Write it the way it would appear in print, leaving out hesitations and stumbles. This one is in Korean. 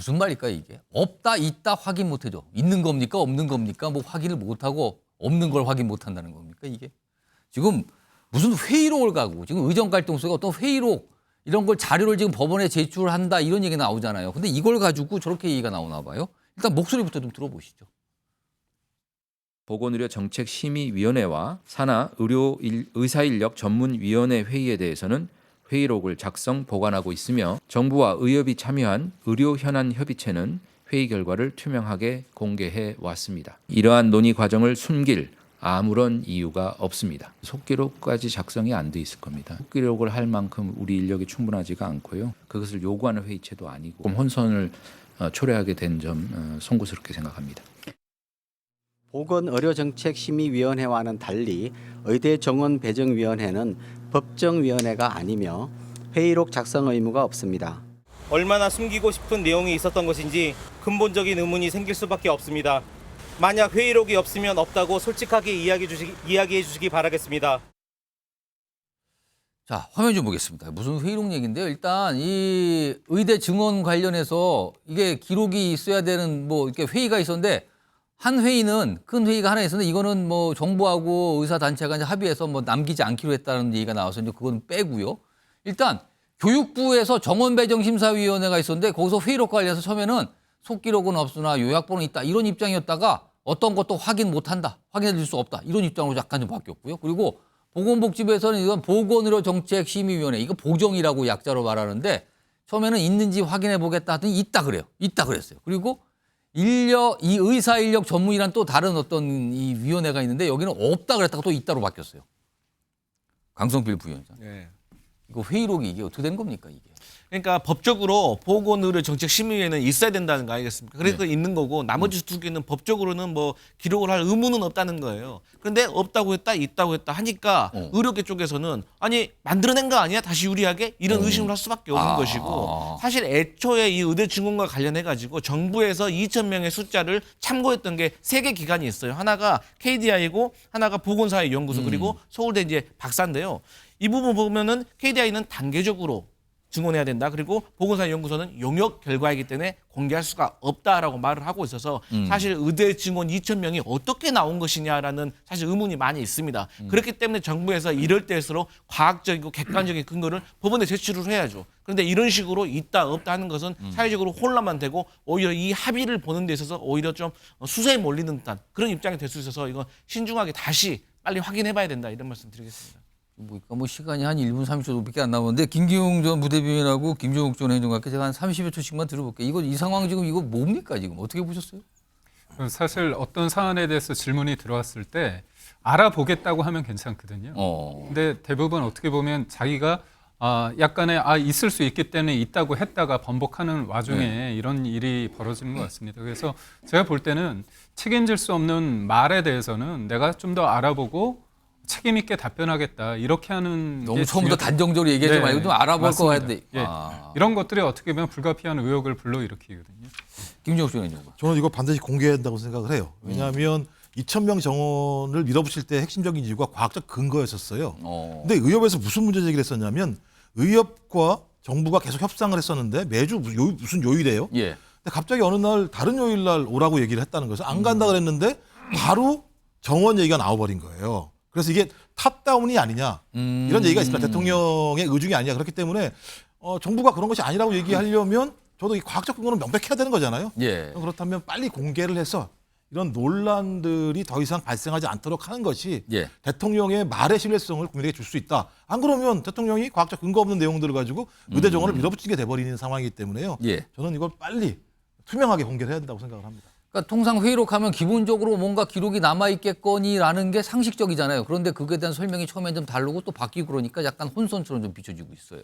무슨 말일까 이게? 없다 있다 확인 못 해줘. 있는 겁니까 없는 겁니까? 뭐 확인을 못 하고 없는 걸 확인 못 한다는 겁니까 이게? 지금 무슨 회의록을 가고 지금 의정갈등소가 어떤 회의록 이런 걸 자료를 지금 법원에 제출한다 이런 얘기 나오잖아요. 근데 이걸 가지고 저렇게 얘기가 나오나 봐요. 일단 목소리부터 좀 들어보시죠. 보건의료정책심의위원회와 산하 의사인력 전문위원회 회의에 대해서는 회의록을 작성 보관하고 있으며 정부와 의협이 참여한 의료현안협의체는 회의 결과를 투명하게 공개해 왔습니다. 이러한 논의 과정을 숨길 아무런 이유가 없습니다. 속기록까지 작성이 안 돼 있을 겁니다. 속기록을 할 만큼 우리 인력이 충분하지가 않고요. 그것을 요구하는 회의체도 아니고 혼선을 초래하게 된 점 송구스럽게 생각합니다. 보건의료정책심의위원회와는 달리 의대정원배정위원회는 법정위원회가 아니며 회의록 작성 의무가 없습니다. 얼마나 숨기고 싶은 내용이 있었던 것인지 근본적인 의문이 생길 수밖에 없습니다. 만약 회의록이 없으면 없다고 솔직하게 이야기해 주시기 바라겠습니다. 자, 화면 좀 보겠습니다. 무슨 회의록 얘기인데요. 일단 이 의대 증원 관련해서 이게 기록이 있어야 되는 뭐 이렇게 회의가 있었는데 한 회의는 큰 회의가 하나 있었는데 이거는 뭐 정부하고 의사단체가 이제 합의해서 뭐 남기지 않기로 했다는 얘기가 나와서 이제 그건 빼고요. 일단 교육부에서 정원배정심사위원회가 있었는데 거기서 회의록 관련해서 처음에는 속기록은 없으나 요약본은 있다 이런 입장이었다가 어떤 것도 확인 못한다. 확인해 줄 수 없다. 이런 입장으로 약간 좀 바뀌었고요. 그리고 보건복지부에서는 이건 보건의료정책심의위원회 이거 보정이라고 약자로 말하는데 처음에는 있는지 확인해 보겠다 하더니 있다 그래요. 있다 그랬어요. 그리고 이 의사 인력 전문이란 또 다른 어떤 이 위원회가 있는데 여기는 없다 그랬다가 또 있다로 바뀌었어요. 강성필 부위원장. 네. 이거 회의록이 이게 어떻게 된 겁니까 이게? 그러니까 법적으로 보건의료정책심의위원회는 있어야 된다는 거 아니겠습니까? 그래서 있는 거고 나머지 두 개는 법적으로는 뭐 기록을 할 의무는 없다는 거예요. 그런데 없다고 했다, 있다고 했다 하니까 의료계 쪽에서는 아니 만들어낸 거 아니야? 다시 유리하게 이런 의심을 할 수밖에 없는 것이고 사실 애초에 이 의대 증원과 관련해 가지고 정부에서 2,000명의 숫자를 참고했던 게 세 개 기관이 있어요. 하나가 KDI고 하나가 보건사회연구소 그리고 서울대 이제 박사인데요. 이 부분 보면은 KDI는 단계적으로 증언해야 된다. 그리고 보건사회연구소는 용역 결과이기 때문에 공개할 수가 없다라고 말을 하고 있어서 사실 의대 증원 2,000명이 어떻게 나온 것이냐라는 사실 의문이 많이 있습니다. 그렇기 때문에 정부에서 이럴 때일수록 과학적이고 객관적인 근거를 법원에 제출을 해야죠. 그런데 이런 식으로 있다 없다 하는 것은 사회적으로 혼란만 되고 오히려 이 합의를 보는 데 있어서 오히려 좀 수세에 몰리는 듯한 그런 입장이 될 수 있어서 이건 신중하게 다시 빨리 확인해봐야 된다 이런 말씀 드리겠습니다. 뭐 시간이 한 1분 30초밖에 안 남았는데 김기용 전 부대변인하고 김종욱 전 행정관께 제가 한 30여 초씩만 들어볼게요. 이 상황 지금 이거 뭡니까 지금 어떻게 보셨어요? 사실 어떤 사안에 대해서 질문이 들어왔을 때 알아보겠다고 하면 괜찮거든요. 근데 대부분 어떻게 보면 자기가 약간의 있을 수 있기 때문에 있다고 했다가 번복하는 와중에 이런 일이 벌어지는 것 같습니다. 그래서 제가 볼 때는 책임질 수 없는 말에 대해서는 내가 좀 더 알아보고 책임 있게 답변하겠다 이렇게 하는 너무 처음부터 단정적으로 얘기하지 말고 좀 알아볼 거 같은데 이런 것들이 어떻게 보면 불가피한 의혹을 불러일으키거든요. 김종욱 전 행정관. 저는 이거 반드시 공개해야 된다고 생각을 해요. 왜냐하면 2,000명 정원을 밀어붙일 때 핵심적인 이유가 과학적 근거였었어요. 근데 의협에서 무슨 문제 제기를 했었냐면 의협과 정부가 계속 협상을 했었는데 매주 무슨 요일이에요? 예. 근데 갑자기 어느 날 다른 요일 날 오라고 얘기를 했다는 거죠. 안 간다 그랬는데 바로 정원 얘기가 나와버린 거예요. 그래서 이게 탑다운이 아니냐 이런 얘기가 있습니다. 대통령의 의중이 아니냐. 그렇기 때문에 정부가 그런 것이 아니라고 얘기하려면 저도 이 과학적 근거는 명백해야 되는 거잖아요. 예. 그렇다면 빨리 공개를 해서 이런 논란들이 더 이상 발생하지 않도록 하는 것이 대통령의 말의 신뢰성을 국민에게 줄 수 있다. 안 그러면 대통령이 과학적 근거 없는 내용들을 가지고 의대 정원을 밀어붙이게 돼버리는 상황이기 때문에요. 저는 이걸 빨리 투명하게 공개를 해야 된다고 생각을 합니다. 그러니까 통상 회의록하면 기본적으로 뭔가 기록이 남아있겠거니라는 게 상식적이잖아요. 그런데 그거에 대한 설명이 처음엔 좀 다르고 또 바뀌고 그러니까 약간 혼선처럼 좀 비춰지고 있어요.